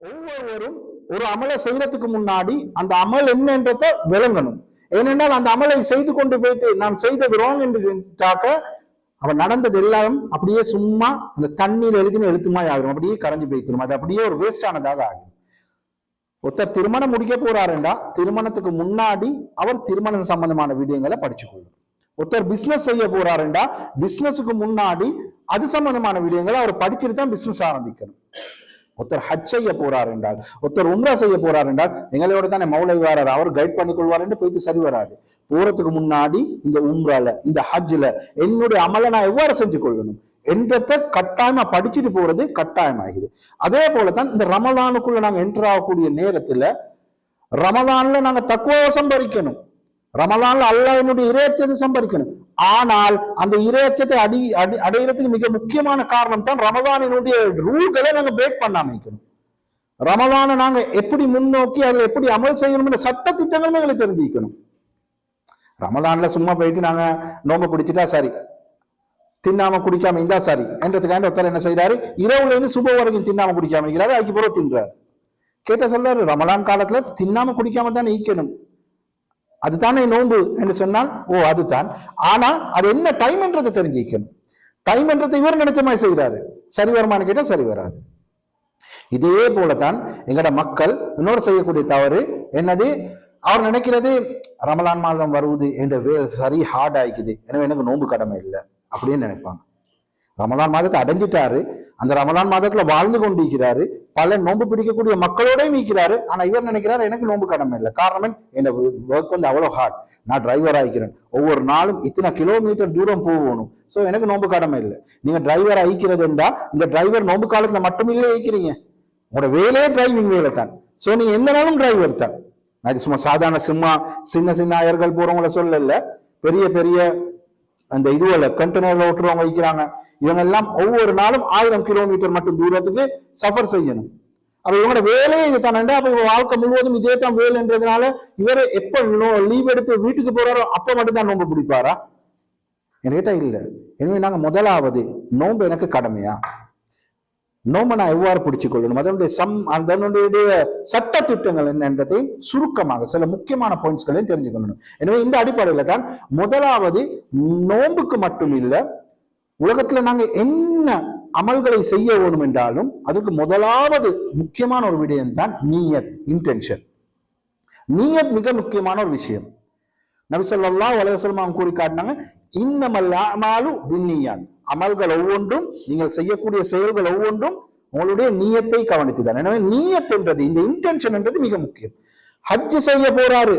ஒவ்வொருவரும் ஒரு அமலை செய்யறதுக்கு முன்னாடி அந்த அமல் என்னன்றத விளங்கணும். ஏனென்றால் அந்த அமலை செய்து கொண்டு போயிட்டு நான் செய்தது ராங் என்றாக்க அவன் நடந்தது எல்லாம் அப்படியே சும்மா அந்த தண்ணீர் எழுதின எழுத்துமாய் ஆகும், அப்படியே கரைஞ்சு போய்த்திரும். அது அப்படியே ஒரு வேஸ்ட் ஆனதாக ஆகும். ஒருத்தர் திருமணம் முடிக்க போறாருண்டா திருமணத்துக்கு முன்னாடி அவர் திருமணம் சம்பந்தமான விடயங்களை படிச்சுக்கொள்ளும். ஒருத்தர் பிசினஸ் செய்ய போறாருண்டா பிசினஸுக்கு முன்னாடி அது சம்பந்தமான விடயங்களை அவர் படிச்சுட்டு தான் பிசினஸ் ஆரம்பிக்கணும். ஒருத்தர் ஹஜ் செய்ய போறார் என்றால், ஒருத்தர் உம்ரா செய்ய போறார் என்றால், எங்களோட தானே மௌலைவாரர் அவர் கைட் பண்ணி கொள்வார் என்று போயிட்டு சரி வராது. போறதுக்கு முன்னாடி இந்த உம்ரால இந்த ஹஜ்ல என்னுடைய அமலை நான் எவ்வாறு செஞ்சு கொள்ளணும் என்றத கட்டாயமா படிச்சுட்டு போறது கட்டாயமாகுது. அதே போலதான் இந்த ரமலானுக்குள்ள நாங்க என்டர் ஆகக்கூடிய நேரத்துல ரமலான்ல நாங்க தக்குவா சம்பாதிக்கணும். ரமலான்ல அல்லாஹ்வினுடைய இறையச்சத்தை சம்பாதிக்கணும். ஆனால் அந்த இறையச்சத்தை அடையிறதுக்கு மிக முக்கியமான காரணம் தான் ரமலானினுடைய ரூல்களை நாங்க பிரேக் பண்ணாம இருக்கணும். ரமலானை நாங்க எப்படி முன்னோக்கி அதுல எப்படி அமல் செய்யணும் சட்ட திட்டங்களும் எங்களை தெரிஞ்சுக்கணும். ரமலான்ல சும்மா போயிட்டு நாங்க நோம்பு பிடிச்சிட்டா சரி, தின்னாம குடிக்காம இருந்தா சரி என்றதுக்காண்டி ஒருத்தர் என்ன செய்யறாரு, இரவுல இருந்து சுப வரைக்கும் தின்னாம குடிக்காம இருக்கிறாரு, அதுக்கு பிறகு தின்றாரு. கேட்ட சொல்றாரு ரமலான் காலத்துல தின்னாம குடிக்காம தான் ஈக்கணும், அதுதானே நோன்பு என்று சொன்னால் ஓ அதுதான். ஆனா அது என்ன டைம் என்றதை தெரிஞ்சிக்கணும். டைம் என்றதை இவர் நினைச்ச மாதிரி செய்யறாரு, சரி வருமானு கேட்டா சரி வராது. இதே போலதான் எங்கட மக்கள் இன்னொரு செய்யக்கூடிய தவறு என்னது, அவர் நினைக்கிறது ரமலான் மாதம் வருவது என்ற சரி ஹார்ட் ஆயிக்குது, எனவே எனக்கு நோன்பு கடமை இல்லை அப்படின்னு நினைப்பாங்க. ரமலான் மாதத்தை அடைஞ்சிட்டாரு, அந்த ரமலான் மாதத்துல வாழ்ந்து கொண்டிருக்கிறாரு, பல நோன்பு பிடிக்கக்கூடிய மக்களோட மீக்கிறாரு. ஆனா இவர் நினைக்கிறாரு எனக்கு நோன்பு கடமை இல்லை. காரணம் என்ன, ஒர்க் வந்து அவ்வளவு ஹார்ட், நான் டிரைவர் ஆகிக்கிறேன், ஒவ்வொரு நாளும் இத்தனை கிலோமீட்டர் தூரம் போகணும், சோ எனக்கு நோன்பு கடமை இல்லை. நீங்க டிரைவர் ஆகிக்கிறது என்றா இந்த டிரைவர் நோன்பு காலத்துல மட்டும் இல்லை ஆகிக்கிறீங்க, உங்களோட வேலையே டிரைவிங் வேலை தான். சோ நீங்க எந்த நாளும் டிரைவர் தான். நான் சும்மா சாதாரண சின்ன சின்ன அயர்கள் போறவங்கள சொல்லல, பெரிய பெரிய அந்த இதுல கண்டெய்னர்ல ஓட்டுறவங்க வைக்கிறாங்க, இவங்க எல்லாம் ஒவ்வொரு நாளும் 1000 கிலோமீட்டர் மட்டும் தூரத்துக்கு சஃபர் செய்யணும். அப்ப இவங்களோட வேலையே இதுதானே, அப்ப இவங்க வாழ்க்கை முழுவதும் இதே தான் வேலைன்றதுனால இவரு எப்ப லீவ் எடுத்து வீட்டுக்கு போறாரோ அப்ப மட்டும் தான் நோன்பு பிடிப்பாரா? கேட்டா இல்ல. எனவே நாங்க முதலாவது நோன்பு எனக்கு கடமையா, நோம்பை நான் எவ்வாறு பிடிச்சு கொள்ளணும், அதனுடைய சட்ட திட்டங்கள் என்ன என்பதை சுருக்கமாக சில முக்கியமான பாயிண்ட்ஸ்களையும் தெரிஞ்சுக்கணும். எனவே இந்த அடிப்படையில தான் முதலாவது நோன்புக்கு மட்டும் இல்லை, உலகத்துல நாங்க என்ன அமல்களை செய்ய வேணும் என்றாலும் அதுக்கு முதலாவது முக்கியமான ஒரு விடயம் தான் நீயத், இன்டென்ஷன். நீயத் மிக முக்கியமான ஒரு விஷயம். நபி ஸல்லல்லாஹு அலைஹி வஸல்லம் கூறி காட்டினாங்க, இன்னமல் அமாலு பின்னியாத், அமல்கள் ஒவ்வொன்றும் நீங்கள் செய்யக்கூடிய செயல்கள் ஒவ்வொன்றும் உங்களுடைய நீயத்தை கவனித்துதான். எனவே நீயத் என்றது, இந்த இன்டென்ஷன் என்றது மிக முக்கியம். ஹஜ் செய்ய போறாரு,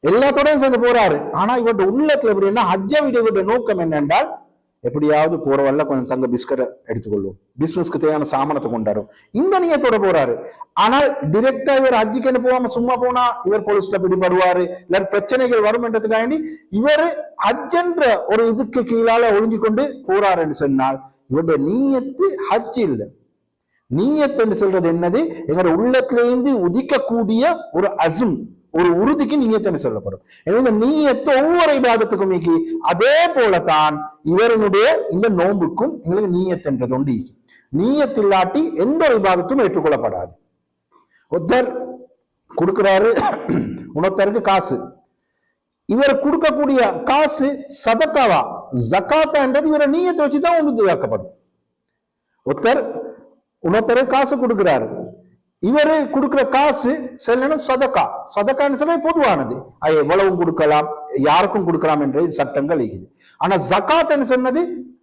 எல்லாத்தோடையும் சேர்ந்து போறாரு, ஆனா இவருடைய உள்ளத்துல எப்படின்னா ஹஜ்ஜை விட நோக்கம் என்னென்றால் எப்படியாவது போறவல்ல கொஞ்சம் தங்க பிஸ்கட்டை எடுத்துக்கொள்ளும், பிசினஸ்க்கு தேவையான சாமானத்தை கொண்டாடும், இந்த நீயத்தோட போறாரு. ஆனால் டிரெக்டா இவர் ஹஜ்ஜுக்கு போகாம சும்மா போனா இவர் போலீஸ்ல பிடிபடுவாரு, இல்ல பிரச்சனைகள் வரும் என்றதுக்காண்டி இவர் ஹஜ் என்ற ஒரு இதுக்கு கீழால ஒழிஞ்சு கொண்டு போறாருன்னு சொன்னால் இவருடைய நீயத்து ஹஜ் இல்லை. நீயத் என்று சொல்றது என்னது, எங்களோட உள்ளத்திலிருந்து உதிக்கக்கூடிய ஒரு அசும், ஒரு உறுதிக்கு நீயத்து சொல்லப்படும். எனவே நீயத்து ஒவ்வொரு இபாதத்துக்கும் நீக்கி, அதே போலதான் இவருடைய இந்த நோன்புக்கும் எங்களுக்கு நீயத் என்றது உண்டு. நீயத் இல்லாட்டி எந்த ஒரு இபாதத்தும் ஏற்றுக்கொள்ளப்படாது. ஒருத்தர் கொடுக்கிறாரு உணர்த்தருக்கு காசு, இவர் கொடுக்கக்கூடிய காசு சதக்காவா ஜக்காத்தா என்றது இவரை நீயத்தை வச்சுதான் உறுதியாக்கப்படும். ஒருத்தர் உணர்த்தரு காசு கொடுக்கிறாரு, இவரு கொடுக்கிற காசு சில சதக்கா, சதக்கான்னு சொல்ல பொதுவானது, அது எவ்வளவு கொடுக்கலாம் யாருக்கும் கொடுக்கலாம் என்ற சட்டங்கள் இருக்குது. ஆனா ஜக்காத்ன்னு சொன்னது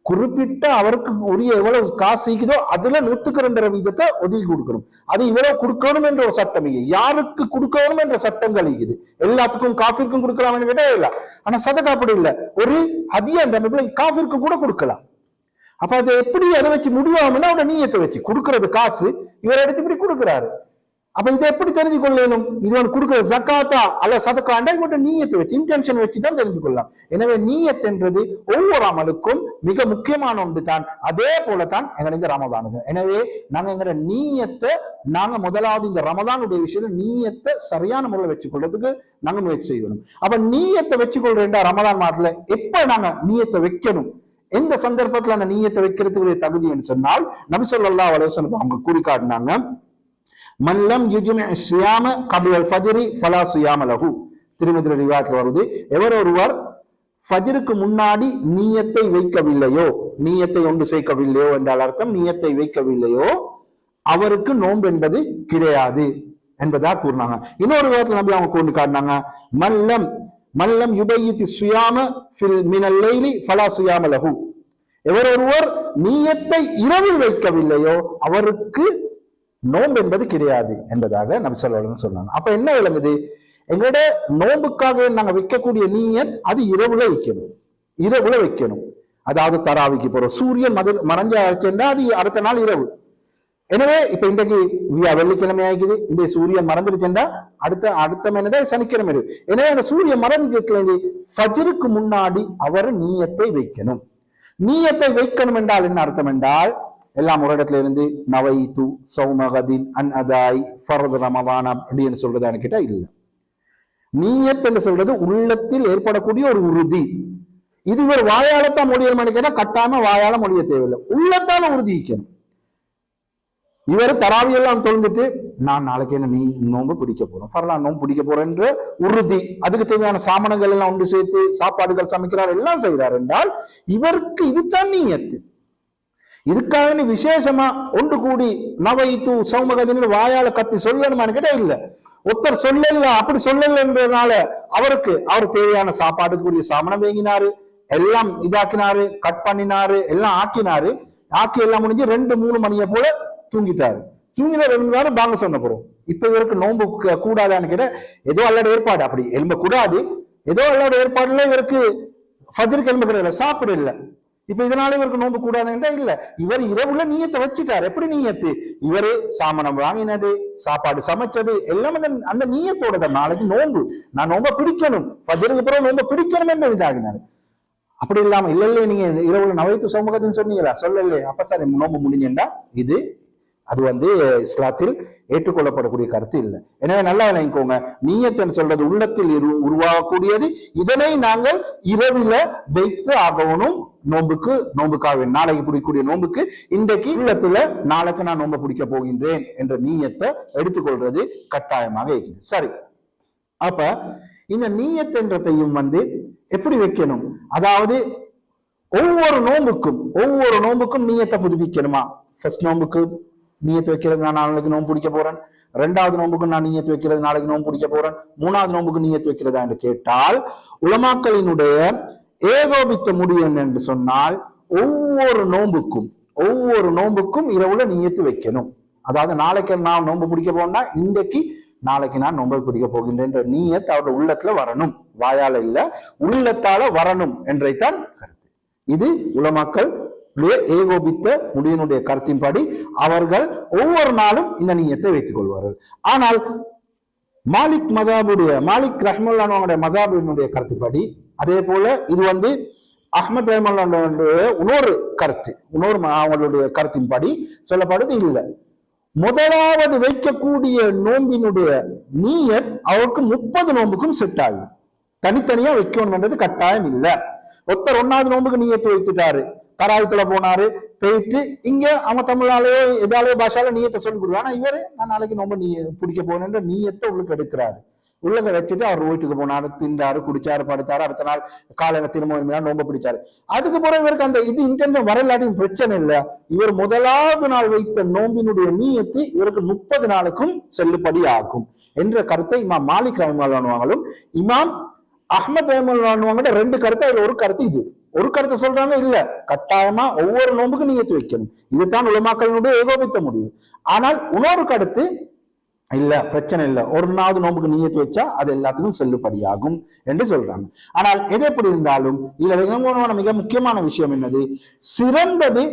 குறிப்பிட்ட அவருக்கு உரிய எவ்வளவு காசு இருக்குதோ அதுல 102% ஒதுக்கி கொடுக்கணும், அது இவ்வளவு கொடுக்கணும் என்ற ஒரு சட்டம் இல்லை. யாருக்கு கொடுக்கணும் என்ற சட்டங்கள் இருக்குது. எல்லாத்துக்கும் காஃபிற்கும் கொடுக்கலாம் கேட்டா இல்ல, ஆனா சதக்கா அப்படி இல்லை, ஒரு ஹதியா என்ற காஃபிற்கு கூட கொடுக்கலாம். அப்ப அதை எப்படி அதை வச்சு முடிவாமன்னா அவட நீயத்தை வச்சு கொடுக்கறது காசு இவர் எடுத்து இப்படி கொடுக்கிறாரு. அப்ப இதை எப்படி தெரிஞ்சு கொள்ளணும், இது ஒன்று கொடுக்கிற ஜக்காத்தா அல்ல சதக்காண்டா இவட நீயத்தை வச்சு இன்டென்ஷன் வச்சு தான் தெரிஞ்சு கொள்ளலாம். எனவே நீயத் என்றது ஒவ்வொரு அமலுக்கும் மிக முக்கியமான ஒன்று தான். அதே போலதான் எங்க இந்த ரமதானுக்கு. எனவே நாங்க எங்க நீயத்தை நாங்க முதலாவது இந்த ரமதானுடைய விஷயத்துல நீயத்தை சரியான முறையில் வச்சுக்கொள்றதுக்கு நாங்க முயற்சி செய்யணும். அப்ப நீயத்தை வச்சுக்கொள்றேன்டா ரமதான் மாதத்துல எப்ப நாங்க நீயத்தை வைக்கணும், எந்த சந்தர்ப்பத்துல அந்த நீயத்தை வைக்கிறதுக்குரிய தகுதி என்று சொன்னால் நபி ஸல்லல்லாஹு அலைஹி வஸல்லம் அவங்க கூறி காட்டினாங்க, மல்லம் யுஜ்மி ஸியாம கப்லல் ஃபஜ்ரி ஃபலா ஸியாம லஹு. திருமதி ரிவாயத்தில் வருது, எவர் ஒருவர் ஃபஜ்ருக்கு முன்னாடி நீயத்தை வைக்கவில்லையோ, நீயத்தை ஒன்று சேர்க்கவில்லையோ என்றால் அர்த்தம் நீயத்தை வைக்கவில்லையோ, அவருக்கு நோன்பு என்பது கிடையாது என்பதா கூறினாங்க. இன்னொரு விதத்துல நம்பி அவங்க கொண்டு காட்டினாங்க, மல்லம் மல்லம் யுபையித்தி சுயாம ஃபில் மினல் லைலி ஃபலா சுயாம லஹு. எவர் ஒருவர் நீயத்தை இரவில் வைக்கவில்லையோ அவருக்கு நோன்பு என்பது கிடையாது என்பதாக நபி ஸல்லல்லாஹு அலைஹி வஸல்லம் சொன்னாங்க. அப்ப என்ன விளங்குது, எங்களோட நோன்புக்காக நாங்க வைக்கக்கூடிய நீயத் அது இரவுல வைக்கணும், இரவுல வைக்கணும். அதாவது தராவிக்கு போறோம், சூரியன் மறைஞ்ச அது அடுத்த நாள் இரவு. எனவே இப்ப இன்றைக்கு வெள்ளிக்கிழமை ஆகிக்குது, இந்த சூரியன் மறந்துருச்சுன்னா அடுத்த மேனதான் சனிக்கிழமை. எனவே அந்த சூரியன் மறந்துல ஃபஜ்ருக்கு முன்னாடி அவர் நீயத்தை வைக்கணும். நீயத்தை வைக்கணும் என்றால் என்ன அர்த்தம் என்றால், எல்லாம் ஒரு இடத்துல இருந்து நவைத்து சௌமகதின் அன் அதாய் ஃபர்து ரமதான் அப்படின்னு சொல்றதான்னு கேட்டா இல்ல. நீயத் என்று சொல்றது உள்ளத்தில் ஏற்படக்கூடிய ஒரு உறுதி. இது இவர் வாயாலத்தான் முடியணும்னு கேட்டா கட்டாம வாயால முடிய தேவையில்லை, உள்ளத்தான உறுதி வைக்கணும். இவர் தராவியெல்லாம் தொழுந்துட்டு நான் நாளைக்கு என்ன நீ நோன்பு பிடிக்க போறோம், பரலாம் நோன்பு பிடிக்க போறேன்ற உறுதி, அதுக்கு தேவையான சாமானங்கள் எல்லாம் ஒன்று சேர்த்து சாப்பாடுகள் சமைக்கிறார் எல்லாம் செய்கிறார் என்றால் இவருக்கு இதுதான் நீயத்து. இதுக்காக விசேஷமா ஒன்று கூடி நவைத்து சௌமகதின்னு வாயால கத்தி சொல்லணுமான்னு கேட்டா இல்ல. ஒருத்தர் சொல்லல, அப்படி சொல்லலன்றதுனால அவர் தேவையான சாப்பாடுக்குரிய சாமனம் வாங்கினாரு, எல்லாம் இதாக்கினாரு, கட் பண்ணினாரு, எல்லாம் ஆக்கி எல்லாம் முடிஞ்சு 2-3 மணியை போல தூங்கிட்டாரு. தூங்கின 2 நேரம் பாங்க சொன்ன போறோம். இப்ப இவருக்கு நோன்பு கூடாதான்னு கேட்ட ஏதோ அல்லோட ஏற்பாடு, அப்படி எலும்ப கூடாது, ஏதோ அல்லோட ஏற்பாடுல இவருக்கு ஃபஜ்ருக்கு எலும்ப கிடையாது, சாப்பிட இல்லை. இப்ப இதனால இவருக்கு நோன்பு கூடாதுன்னா இல்ல, இவர் இரவுல நீயத்தை வச்சுட்டார். எப்படி நீயத்து, இவரு சாமனம் வாங்கினது, சாப்பாடு சமைச்சது எல்லாம் அந்த நீயத்தோட தான். நாளைக்கு நோன்பு, நான் நோன்பை பிடிக்கணும், ஃபஜ்ருக்கு பிறகு நோன்பை பிடிக்கணும் என்று இதாகினாரு. அப்படி இல்லாம இல்ல நீங்க இரவுல நவைத்து சமூகத்தின்னு சொன்னீங்களா, சொல்லல, அப்ப சார் நோன்பு முடிஞ்சா இது அது இஸ்லாத்தில் ஏற்றுக்கொள்ளப்படக்கூடிய கருத்து இல்லை. எனவே நல்லா நினைக்கோங்க, நீயத்துன்னு சொல்றது உள்ளத்தில் உருவாகக்கூடியது. இதனை நாங்கள் இரவில வைத்து ஆகணும். நோன்புக்காக நாளைக்கு பிடிக்கக்கூடிய நோன்புக்கு இன்றைக்கு உள்ளத்துல நாளைக்கு நான் நோன்பு பிடிக்க போகின்றேன் என்ற நீயத்தை எடுத்துக்கொள்றது கட்டாயமாக இருக்குது. சரி, அப்ப இந்த நீயத்தென்றதையும் எப்படி வைக்கணும், அதாவது ஒவ்வொரு நோன்புக்கும் நீயத்தை புதுப்பிக்கணுமா? ஃபர்ஸ்ட் நோன்புக்கு நீயத்து வைக்கிறது நான் நாளைக்கு நோன்பு பிடிக்க போறேன், 2வது நோன்புக்கு நான் நீயத்து வைக்கிறது நாளைக்கு நோன்பு பிடிக்க போறேன், 3வது நோன்புக்கு நீயத்து வைக்கிறதா என்று கேட்டால் உலமாக்களினுடைய ஏகோபித்த முடிவு என்ன என்று சொன்னால், ஒவ்வொரு நோன்புக்கும் இரவுல நீயத்து வைக்கணும். அதாவது நாளைக்கு நான் நோன்பு பிடிக்க போனா நாளைக்கு நான் நோன்பு பிடிக்க போகின்றேன் என்ற நீயத் அவருடைய உள்ளத்துல வரணும், வாயால இல்ல உள்ளத்தால வரணும் என்றைத்தான் கருத்து. இது உலமாக்கள் ஏகோபித்த முடிவினுடைய கருத்தின்படி அவர்கள் ஒவ்வொரு நாளும் இந்த நீயத்தை வைத்துக் கொள்வார்கள். ஆனால் மாலிக் ரஹ்மத்துல்லாஹி மதாபினுடைய கருத்துப்படி, அதே போல இது அஹ்மத் ரஹ்மத்துல்லாஹி இன்னொரு அவங்களுடைய கருத்தின்படி சொல்லப்படுது இல்லை. முதலாவது வைக்கக்கூடிய நோம்பினுடைய நீயத் அவருக்கு 30 நோம்புக்கும் செட் ஆகும். தனித்தனியா வைக்கணும்ன்றது கட்டாயம் இல்லை. ஒருத்தர் 1வது நோம்புக்கு நீயத்து வைத்துட்டாரு, தராவித்துல போனாரு, போயிட்டு இங்க அவங்க தமிழாலேயோ எதாலேயோ பாஷால நீயத்தை சொல்லி கொடுக்குறாரு. ஆனா இவரு நான் நாளைக்கு நோம்பு பிடிக்க போனேன்ற நீயத்தை உள்ளுக்கு எடுக்கிறாரு. உள்ளக வச்சுட்டு அவர் வீட்டுக்கு போனாரு, தின்றாரு, குடிச்சாரு, படுத்தாரு, அடுத்த நாள் காலையில திரும்ப நோம்ப பிடிச்சாரு. அதுக்கு பிறகு இவருக்கு அந்த இது இன்டென்ஷன் வரலாட்டின் பிரச்சனை இல்லை. இவர் முதலாவது நாள் வைத்த நோம்பினுடைய நீயத்து இவருக்கு 30 நாளுக்கும் செல்லுபடி ஆகும் என்ற கருத்தை இமாம் மாலிக் ரஹ்மத்துல்லாஹி இமாம் அஹ்மத் ரஹ்மத்துல்லாஹி 2 கருத்து, அதுல ஒரு கருத்து இது. ஒரு கருத்தை சொல்றாங்க இல்ல, கட்டாயமா ஒவ்வொரு நோம்புக்கும் நீயத்து வைக்கணும், இதுதான் உலமாக்களினுடைய ஏகோபித்த முடிவு. ஆனால் இன்னொரு கருத்து இல்ல, பிரச்சனை இல்லை, 1வது நோம்புக்கு நீயத்து வச்சா அது எல்லாத்துக்கும் செல்லுபடியாகும் என்று சொல்றாங்க. ஆனால் எது எப்படி இருந்தாலும் இதுல மிக முக்கியமான விஷயம் என்னது, சிறந்தது,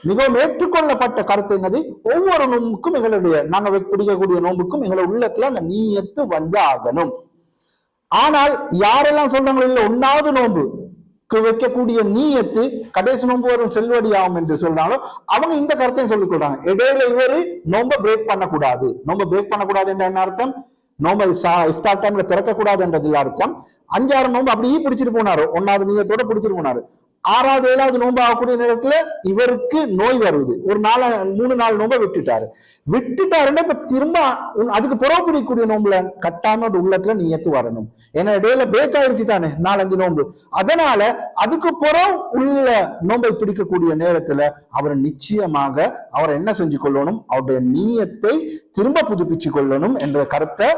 மிகவும் ஏற்றுக்கொள்ளப்பட்ட கருத்து என்னது, ஒவ்வொரு நோம்புக்கும் நாங்க பிடிக்கக்கூடிய நோம்புக்கும் எங்களை உள்ளத்துல அந்த நீயத்து ஆகணும். ஆனால் யாரெல்லாம் சொல்றாங்களோ இல்ல 1வது நோம்புக்கு வைக்கக்கூடிய நீயத்து கடைசி நோன்பு வரும் செல்வடி ஆகும் என்று சொல்றாங்களோ அவங்க இந்த கருத்தையும் சொல்லிக் கொள்றாங்க. இடையில இவரு நோம்ப பிரேக் பண்ணக்கூடாது. என்ற என்ன அர்த்தம், நோம்ப இஃப்தார் டைம்ல திறக்க கூடாது என்றதில் அர்த்தம். 5-6 நோம்பு அப்படியே பிடிச்சிட்டு போனாரு, 1வது நீயத்தோட பிடிச்சிட்டு போனாரு. 6வது 7வது நோன்பு ஆகக்கூடிய நேரத்துல இவருக்கு நோய் வருது. ஒரு 3 4 நோன்பை விட்டுட்டாருன்னா இப்ப திரும்ப அதுக்கு புறவு பிடிக்கக்கூடிய நோம்புல கட்டாம உள்ளத்துல நீயத்து வரணும். ஏன்னா இடையில பிரேக் ஆயிடுச்சு தானே 4 5 நோன்பு. அதனால அதுக்கு புறம் உள்ள நோன்பை பிடிக்கக்கூடிய நேரத்துல அவர் நிச்சயமாக அவர் என்ன செஞ்சு கொள்ளணும், அவருடைய நீயத்தை திரும்ப புதுப்பிச்சு கொள்ளணும் என்ற கருத்தை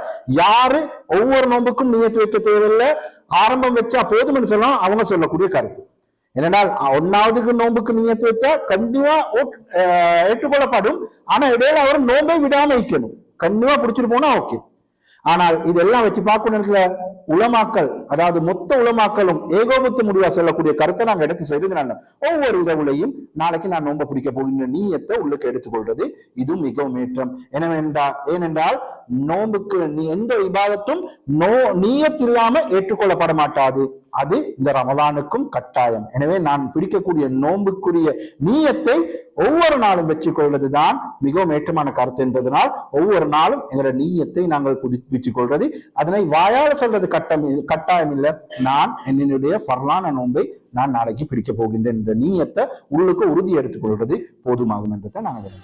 யாரு ஒவ்வொரு நோன்புக்கும் நீயத்து வைக்க தேவையில்லை, ஆரம்பம் வச்சா போதும்னு சொல்லலாம் அவங்க சொல்லக்கூடிய கருத்து. ஏனென்றால் 1வது நோன்புக்கு நீயத்து வச்சா கண்டிப்பா ஏற்றுக்கொள்ளப்படும். ஆனா இடையில அவர் நோன்பை விடாம வைக்கணும், கண்டிப்பா பிடிச்சிட்டு போனா ஓகே. ஆனால் இதெல்லாம் வச்சு பார்க்கணும் உலமாக்கள், அதாவது மொத்த உலமாக்களும் ஏகோபித்த முடிவா சொல்லக்கூடிய கருத்தை நாங்க எடுத்து செய்யறதுனால ஒவ்வொரு இரவுலையும் நாளைக்கு நான் நோன்பை பிடிக்க போகின்ற நீயத்தை உள்ளுக்கு எடுத்துக்கொள்றது இது மிகவும் ஏற்றம். ஏனென்றால் நோன்புக்கு எந்த விவாதத்தும் நீயத் இல்லாம ஏற்றுக்கொள்ளப்பட மாட்டாது. அது இந்த ரமலானுக்கும் கட்டாயம். எனவே நான் பிடிக்கக்கூடிய நோன்புக்குரிய நீயத்தை ஒவ்வொரு நாளும் வச்சுக் கொள்வதுதான் மிகவும் ஏற்றமான கருத்து என்பதனால் ஒவ்வொரு நாளும் எங்களோட நீயத்தை நாங்கள் புதுப்பிச்சுக் கொள்வது, அதனை வாயால சொல்றது கட்டாயம் இல்லை. நான் என்னுடைய ஃபர்லான நோன்பை நான் நாளைக்கு பிடிக்க போகின்றேன் என்ற நீயத்தை உள்ளுக்கு உறுதி எடுத்துக் கொள்வது போதுமாகும் என்றதை நாங்கள்